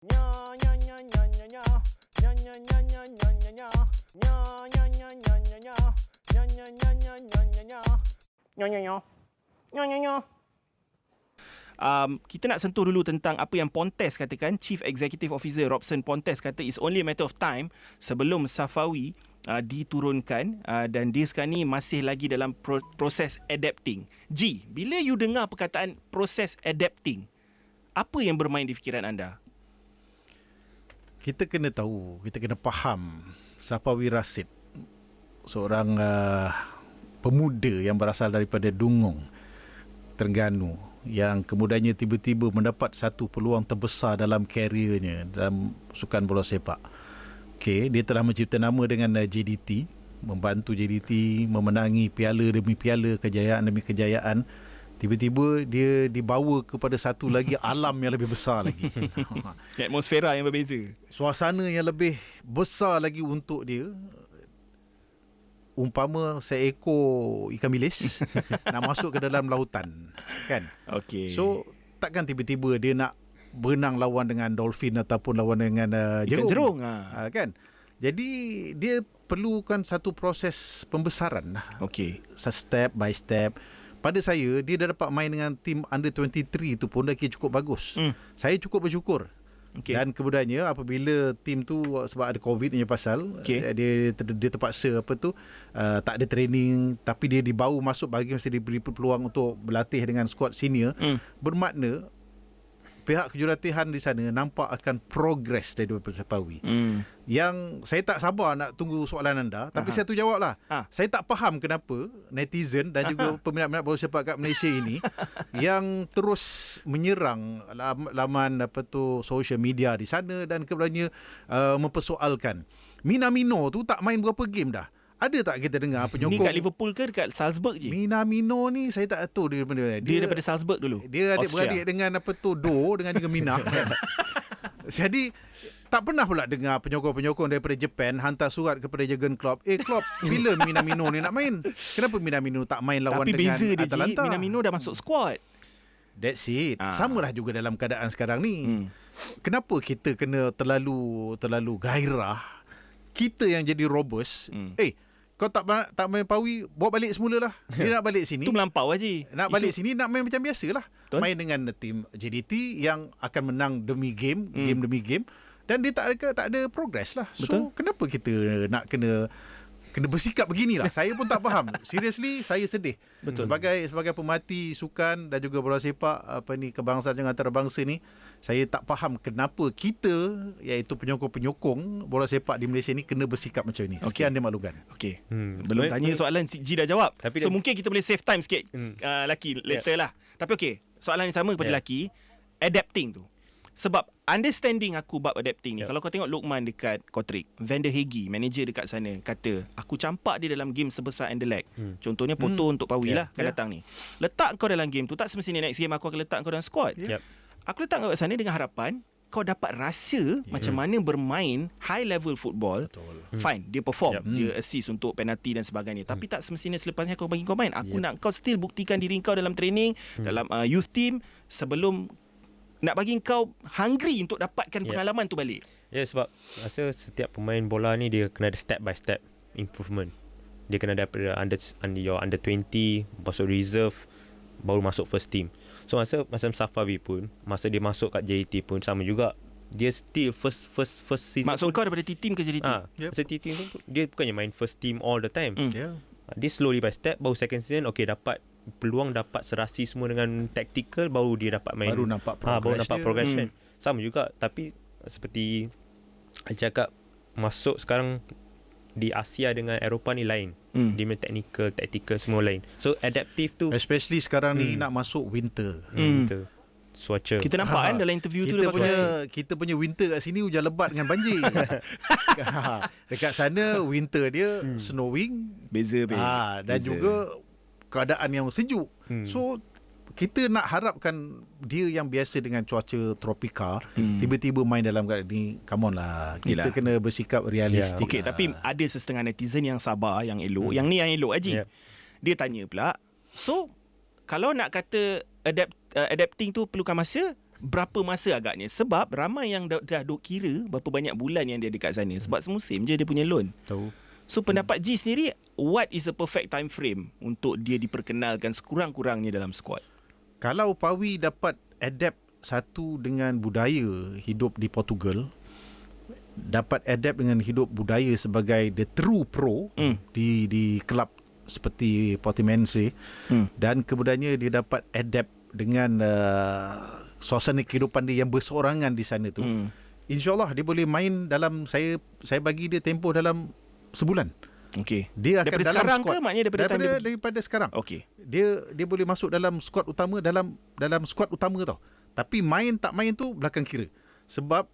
Kita nak sentuh dulu tentang apa yang Pontes katakan. Chief Executive Officer Robson Pontes kata it's only a matter of time sebelum Safawi diturunkan, dan dia sekarang ni masih lagi dalam proses adapting. G, bila you dengar perkataan proses adapting, apa yang bermain di fikiran anda? Kita kena tahu, kita kena faham Safawi Rashid, seorang pemuda yang berasal daripada Dungong, Terengganu, yang kemudiannya tiba-tiba mendapat satu peluang terbesar dalam kariernya dalam sukan bola sepak. Okey, dia telah mencipta nama dengan JDT, membantu JDT memenangi piala demi piala, kejayaan demi kejayaan. Tiba-tiba dia dibawa kepada satu lagi alam yang lebih besar lagi. Atmosfera yang berbeza, Suasana yang lebih besar lagi untuk dia. Umpama seekor ikan bilis nak masuk ke dalam lautan, kan? Okey. So takkan tiba-tiba dia nak berenang lawan dengan dolphin ataupun lawan dengan ikan jerung. Kan? Jadi dia perlukan satu proses pembesaran. Okey. Step by step. Pada saya, dia dah dapat main dengan tim under 23 tu pun dah kira cukup bagus. Saya cukup bersyukur. Okay. Dan kemudiannya apabila tim tu sebab ada COVID punya pasal, dia terpaksa tak ada training, tapi dia dibawa masuk bagi masa diberi peluang untuk berlatih dengan skuad senior, bermakna pihak kejuratihan di sana nampak akan progres daripada Safawi. Yang saya tak sabar nak tunggu soalan anda, tapi saya tu jawablah. Saya tak faham kenapa netizen dan juga peminat-peminat bola sepak kat Malaysia ini yang terus menyerang laman social media di sana dan kemudiannya mempersoalkan Minamino tu tak main berapa game dah. Ada tak kita dengar penyokong? Ni kat Liverpool ke dekat Salzburg je? Minamino ni saya tak tahu dia benda. Dia daripada Salzburg dulu. Dia adik-beradik dengan dengan juga Mina. Jadi tak pernah pula dengar penyokong-penyokong daripada Japan hantar surat kepada Jurgen Klopp. Klopp, bila Minamino ni nak main? Kenapa Minamino tak main lawan tapi dengan beza dia, Atalanta? Minamino dah masuk squad. That's it. Samalah juga dalam keadaan sekarang ni. Kenapa kita kena terlalu gairah? Kita yang jadi robust. Kau tak main Pawi, bawa balik semula lah. Dia nak balik sini. Itu melampau aja. Nak balik sini, nak main macam biasa lah. Main dengan tim JDT yang akan menang demi game, game demi game. Dan dia tak ada progress lah. So, kenapa kita nak kena bersikap beginilah? Saya pun tak faham. Seriously, saya sedih. Betul. Sebagai pemerhati sukan dan juga bola sepak, kebangsaan dengan antarabangsa ni, saya tak faham kenapa kita, iaitu penyokong-penyokong bola sepak di Malaysia ni, kena bersikap macam ni. Sekian dia maklukan. Okey. Belum tanya soalan, G dah jawab. Tapi mungkin kita boleh save time sikit. Laki later lah. Tapi okey, soalan yang sama kepada Laki, adapting tu. Sebab understanding aku bab adapting ni, kalau kau tengok Luqman dekat Kortrijk, Van der Hegi, manager dekat sana, kata aku campak dia dalam game sebesar Anderlecht. Contohnya Porto untuk Pawi lah kan datang ni. Letak kau dalam game tu, tak semestinya next game aku akan letak kau dalam squad. Aku letak kau kat sana dengan harapan kau dapat rasa macam mana bermain high level football. Fine, dia perform, dia assist untuk penalti dan sebagainya. Tapi tak semestinya selepasnya kau bagi kau main. Aku nak kau still buktikan diri kau dalam training, dalam youth team, sebelum nak bagi kau hungry untuk dapatkan pengalaman tu balik. Sebab rasa setiap pemain bola ni dia kena ada step by step improvement. Dia kena daripada under 20 masuk reserve, baru masuk first team. So masa Safawi pun, masa dia masuk kat JDT pun sama juga. Dia still first season. Maksud kau daripada team ke JDT? Masa team tu dia bukannya main first team all the time. Dia slowly by step, baru second season dapat peluang, dapat serasi semua dengan tactical, baru dia dapat main, baru nampak progression. Sama juga, tapi seperti saya cakap, masuk sekarang di Asia dengan Eropah ni lain. Dia punya technical, tactical semua lain. So adaptive tu, especially sekarang ni nak masuk winter. Winter, cuaca. Kita nampak kan dalam interview tu kita punya winter kat sini hujan lebat dengan banjir. Dekat sana winter dia snowing, beza dan juga keadaan yang sejuk. So kita nak harapkan dia yang biasa dengan cuaca tropika tiba-tiba main dalam keadaan ni, come on lah. Kita kena bersikap realistik. Okey, tapi ada setengah netizen yang sabar, yang elok. Yang ni yang elok Haji. Dia tanya pula, so kalau nak kata adapting tu perlukan masa, berapa masa agaknya? Sebab ramai yang dah duk kira berapa banyak bulan yang dia dekat sana. Sebab semusim je dia punya loan. Tahu. So pendapat G sendiri, what is a perfect time frame untuk dia diperkenalkan sekurang-kurangnya dalam squad? Kalau Pawi dapat adapt satu dengan budaya hidup di Portugal, dapat adapt dengan hidup budaya sebagai the true pro di kelab seperti Portimonense, dan kemudiannya dia dapat adapt dengan suasana kehidupan dia yang berseorangan di sana tu, InsyaAllah dia boleh main dalam, saya bagi dia tempoh dalam sebulan. Okey. Dia akan daripada dalam sekarang squad, ke maknanya daripada sekarang. Okey. Dia boleh masuk dalam squad utama, dalam squad utama tau. Tapi main tak main tu belakang kira. Sebab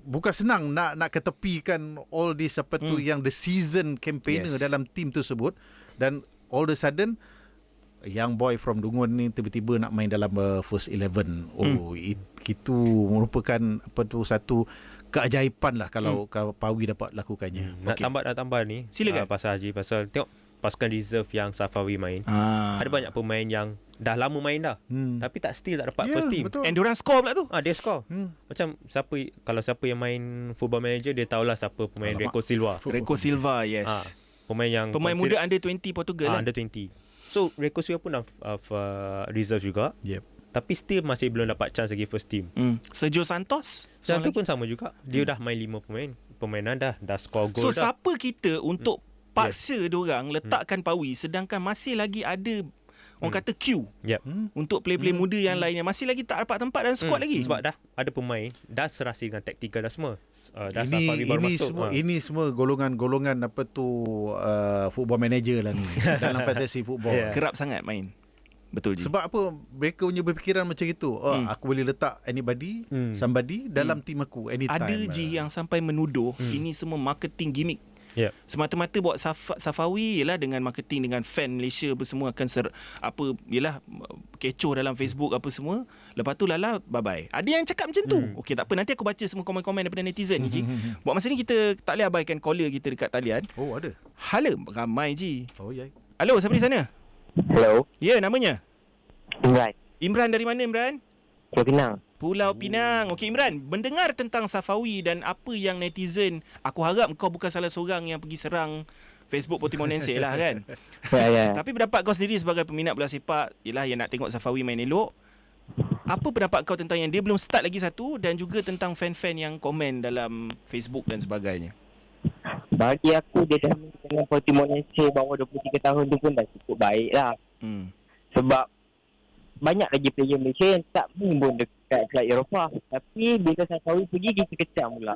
bukan senang nak ketepikan all this apa tu yang the season campaigner dalam team tersebut, dan all of a sudden young boy from Dungun ni tiba-tiba nak main dalam first 11. Itu merupakan apa tu satu keajaiban lah kalau Pawi dapat lakukannya. Nak tambah ni. Silakan. Pasal Haji, pasal tengok pasukan reserve yang Safawi main. Ada banyak pemain yang dah lama main dah. Tapi still tak dapat first team. Betul. And diorang score pula tu. Dia score. Macam kalau siapa yang main Football Manager, dia tahulah siapa pemain. Rico Silva, yes. Pemain muda under 20 Portugal. Under 20. So Rico Silva pun reserve juga. Yep. Tapi still masih belum dapat chance lagi first team. Sergio Santos tu pun sama juga. Dia dah main 5 pemain. Permainan dah score gol so dah. siapa kita untuk paksa diorang letakkan Pawi, sedangkan masih lagi ada orang kata queue untuk player-player muda yang lainnya masih lagi tak dapat tempat dalam squad lagi. Sebab dah ada pemain dah serasi dengan taktikal dah semua. Ini semua golongan apa tu football manager lah ni dalam fantasy football. Kerap sangat main. Betul je. Sebab apa mereka punya berfikiran macam itu. Aku boleh letak anybody, somebody dalam team aku anytime. Ada je yang sampai menuduh ini semua marketing gimmick. Semata-mata buat Safawi ialah dengan marketing, dengan fan Malaysia apa semua akan kecoh dalam Facebook apa semua. Lepas tu lala bye-bye. Ada yang cakap macam tu. Okey, tak apa, nanti aku baca semua komen-komen daripada netizen ni. Buat masa ni kita tak boleh abaikan caller kita dekat talian. Oh, ada. Hala, ramai je. Oh, ya. Halo, siapa di sana? Hello. Ya, namanya? Imran. Imran dari mana, Imran? Pulau Pinang. Pulau Pinang. Okey, Imran, mendengar tentang Safawi dan apa yang netizen, aku harap kau bukan salah seorang yang pergi serang Facebook Portimonense lah kan. Ya. Tapi pendapat kau sendiri sebagai peminat bola sepak, ialah yang nak tengok Safawi main elok. Apa pendapat kau tentang yang dia belum start lagi satu, dan juga tentang fan-fan yang komen dalam Facebook dan sebagainya? Bagi aku dia dah main dengan Portimonense bawah 23 tahun tu pun dah cukup baik lah. Sebab banyak lagi player Malaysia yang tak main pun dekat kelab Eropah. Tapi bila Safawi pergi, dia kecam pula.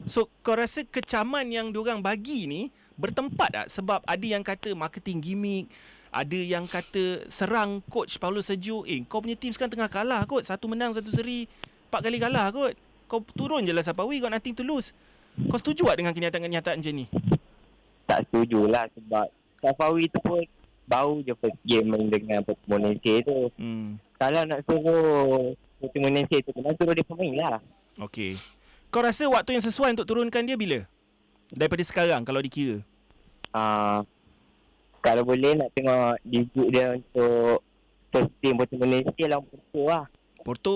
So kau rasa kecaman yang diorang bagi ni bertempat tak? Sebab ada yang kata marketing gimmick, ada yang kata serang coach Paulo Sergio. Kau punya team sekarang tengah kalah kot, 1 menang 1 seri, 4 kali kalah kot. Kau turun je lah Safawi, got nothing to lose. Kau setuju tak dengan kenyataan-kenyataan macam ni? Tak setuju lah, sebab Safawi tu pun baru je first game main dengan Portimonense tu. Kalau nak suruh Portimonense tu, kena suruh dia pemain lah. Okey. Kau rasa waktu yang sesuai untuk turunkan dia bila? Daripada sekarang kalau dikira? Kalau boleh nak tengok debut dia untuk first team Portimonense lah, Porto lah. Porto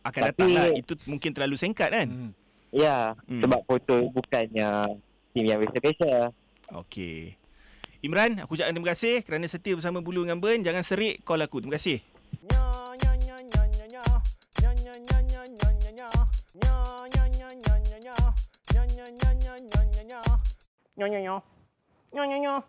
akan datang lah. Itu mungkin terlalu singkat kan? Ya, sebab Porto bukannya team yang biasa-biasa. Okey. Imran, aku ucapkan terima kasih kerana setia bersama Bulu dengan Ben. Jangan serik call aku. Terima kasih. Nyo.